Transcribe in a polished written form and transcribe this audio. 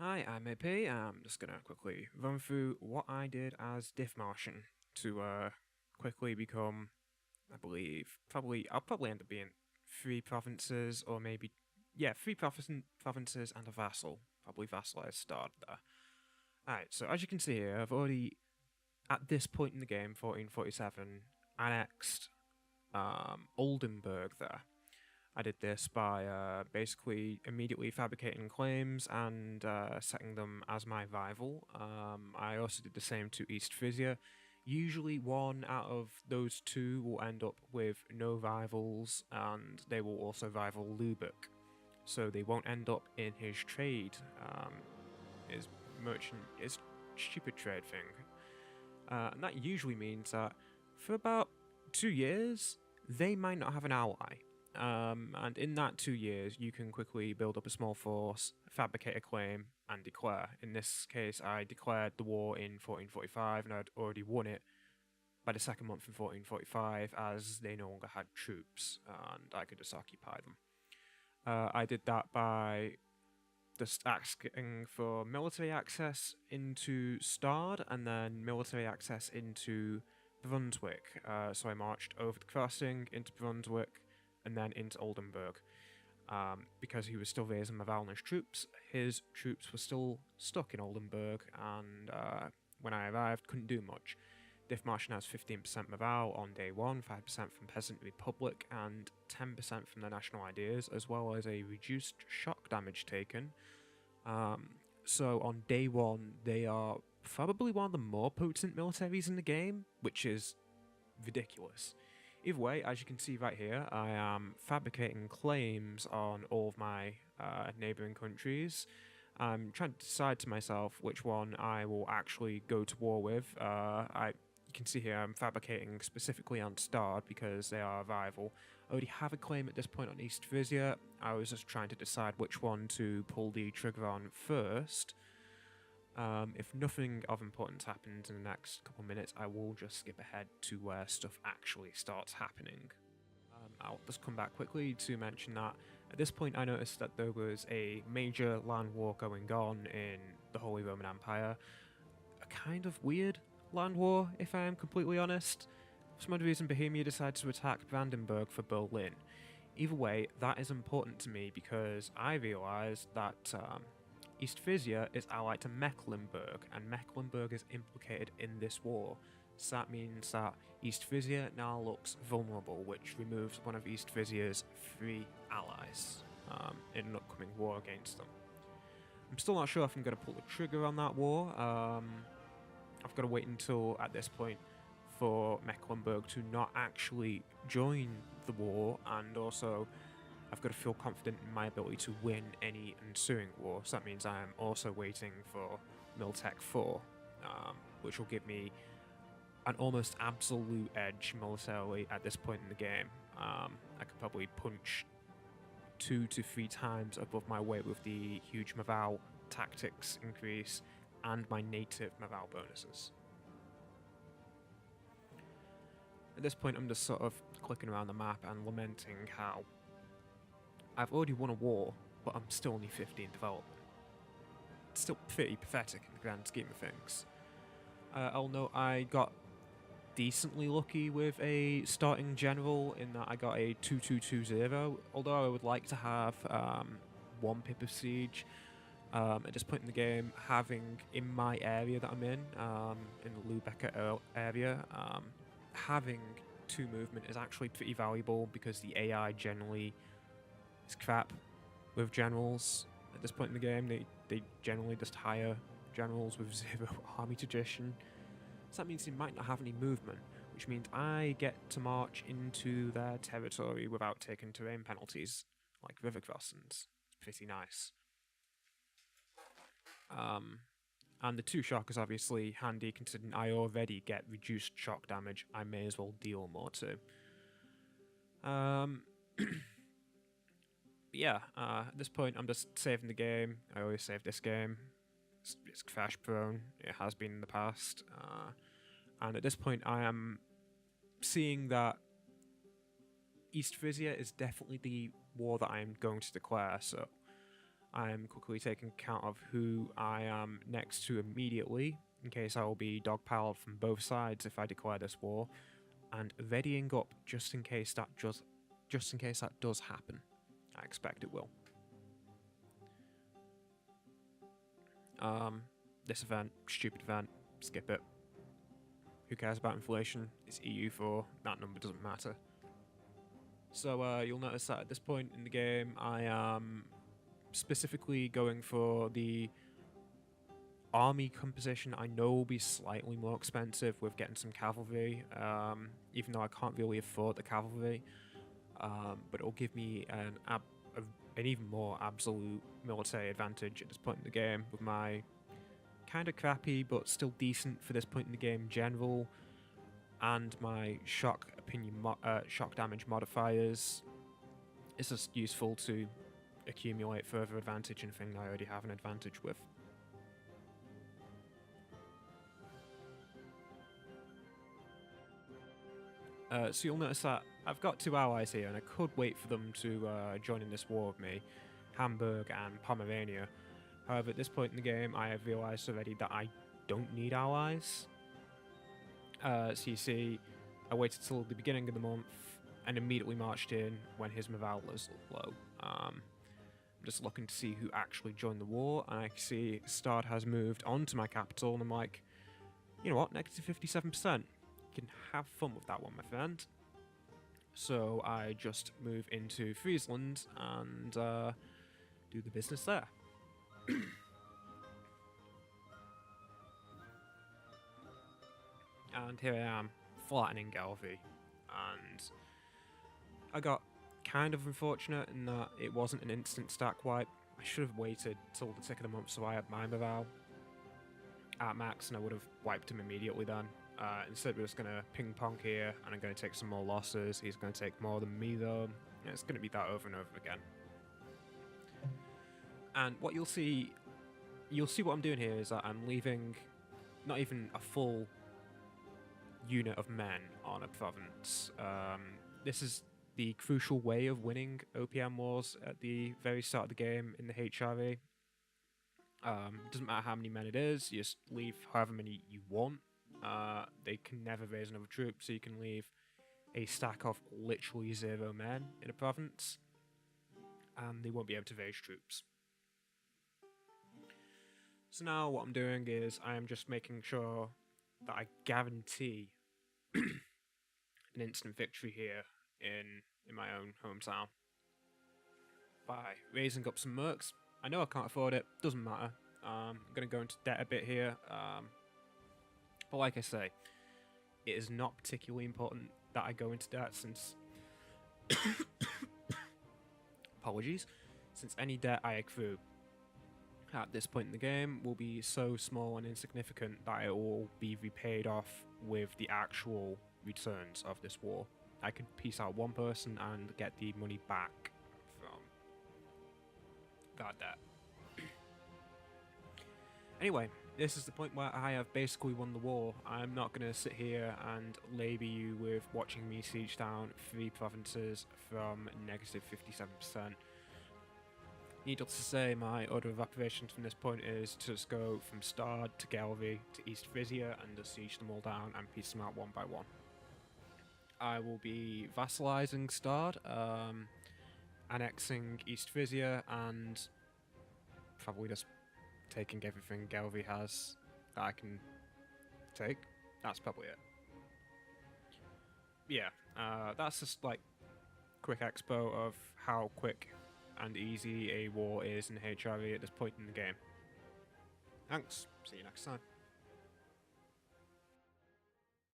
Hi, I'm AP. I'm just gonna quickly run through what I did as Dithmarschen to quickly become, I believe, I'll probably end up being three provinces or maybe, yeah, three provinces and a vassal. Probably vassalized started there. Alright, so as you can see here, I've already, at this point in the game, 1447, annexed Oldenburg there. I did this by basically immediately fabricating claims and setting them as my rival. I also did the same to East Frisia. Usually one out of those two will end up with no rivals, and they will also rival Lübeck. So they won't end up in his trade, his merchant, his stupid trade thing. And that usually means that for about 2 years, they might not have an ally. And in that 2 years, you can quickly build up a small force, fabricate a claim, and declare. In this case, I declared the war in 1445, and I'd already won it by the second month in 1445, as they no longer had troops, and I could just occupy them. I did that by just asking for military access into Stad, and then military access into Brunswick. So I marched over the crossing into Brunswick, and then into Oldenburg. Because he was still raising Mavalna's troops, his troops were still stuck in Oldenburg, and when I arrived, couldn't do much. Dithmarschen has 15% Maval on day 1, 5% from Peasant Republic, and 10% from the National Ideas, as well as a reduced shock damage taken. So on day 1, they are probably one of the more potent militaries in the game, which is ridiculous. Either way, as you can see right here, I am fabricating claims on all of my neighbouring countries. I'm trying to decide to myself which one I will actually go to war with. You can see here I'm fabricating specifically on Stad because they are a rival. I already have a claim at this point on East Frisia. I was just trying to decide which one to pull the trigger on first. If nothing of importance happens in the next couple minutes, I will just skip ahead to where stuff actually starts happening. I'll just come back quickly to mention that at this point I noticed that there was a major land war going on in the Holy Roman Empire. A kind of weird land war, if I am completely honest. For some odd reason, Bohemia decided to attack Brandenburg for Berlin. Either way, that is important to me because I realised that East Frisia is allied to Mecklenburg, and Mecklenburg is implicated in this war. So that means that East Frisia now looks vulnerable, which removes one of East Frisia's 3 allies in an upcoming war against them. I'm still not sure if I'm going to pull the trigger on that war. I've got to wait until, at this point, for Mecklenburg to not actually join the war, and also I've got to feel confident in my ability to win any ensuing war. So that means I am also waiting for Miltech 4, which will give me an almost absolute edge militarily at this point in the game. I could probably punch 2 to 3 times above my weight with the huge Maval tactics increase and my native Maval bonuses. At this point, I'm just sort of clicking around the map and lamenting how I've already won a war, but I'm still only 50 in development. It's still pretty pathetic in the grand scheme of things. I'll note I got decently lucky with a starting general in that I got a 2220, although I would like to have 1 pip of siege. At this point in the game, having in my area that I'm in the Lübecker area, having 2 movement is actually pretty valuable because the AI generally is crap with generals. At this point in the game, they generally just hire generals with 0 army tradition. So that means they might not have any movement, which means I get to march into their territory without taking terrain penalties, like river crossings. It's pretty nice. And the 2 shock is obviously handy considering I already get reduced shock damage. I may as well deal more too. Yeah, at this point I'm just saving the game. I always save this game. It's crash prone. It has been in the past. And at this point I am seeing that East Frisia is definitely the war that I'm going to declare, so I'm quickly taking account of who I am next to immediately, in case I will be dogpiled from both sides if I declare this war, and readying up just in case that does happen. I expect it will. This event, stupid event, skip it. Who cares about inflation? It's EU4, that number doesn't matter. So you'll notice that at this point in the game, I am specifically going for the army composition. I know will be slightly more expensive with getting some cavalry, even though I can't really afford the cavalry, but it'll give me an even more absolute military advantage at this point in the game with my kind of crappy but still decent for this point in the game general and my shock damage modifiers. It's just useful to accumulate further advantage in a thing I already have an advantage with. So you'll notice that I've got 2 allies here, and I could wait for them to join in this war with me, Hamburg and Pomerania. However, at this point in the game, I have realised already that I don't need allies. So you see, I waited till the beginning of the month and immediately marched in when his morale was low. I'm just looking to see who actually joined the war, and I can see Stad has moved on to my capital, and I'm like, you know what, negative 57%. You can have fun with that one, my friend. So I just move into Friesland and do the business there. And here I am, flattening Galvy, and I got kind of unfortunate in that it wasn't an instant stack wipe. I should have waited till the tick of the month so I had my morale at max, and I would have wiped him immediately then. Instead, we're just going to ping pong here, and I'm going to take some more losses. He's going to take more than me, though. Yeah, it's going to be that over and over again. And what you'll see what I'm doing here is that I'm leaving not even a full unit of men on a province. This is the crucial way of winning OPM wars at the very start of the game in the HRA. Doesn't matter how many men it is, you just leave however many you want. They can never raise another troop, so you can leave a stack of literally 0 men in a province, and they won't be able to raise troops. So now what I'm doing is I am just making sure that I guarantee an instant victory here in my own hometown by raising up some mercs. I know I can't afford it, doesn't matter. I'm going to go into debt a bit here. But like I say, it is not particularly important that I go into debt since... Apologies. Since any debt I accrue at this point in the game will be so small and insignificant that it will be repaid off with the actual returns of this war. I could piece out one person and get the money back from that debt. Anyway, this is the point where I have basically won the war. I'm not going to sit here and labour you with watching me siege down 3 provinces from negative 57%. Needless to say, my order of operations from this point is to just go from Stad to Galvy to East Frisia and just siege them all down and piece them out one by one. I will be vassalising Stad, annexing East Frisia, and probably just taking everything Galvy has that I can take. That's probably it. Yeah, that's just like quick expo of how quick and easy a war is in HRE at this point in the game. Thanks, see you next time.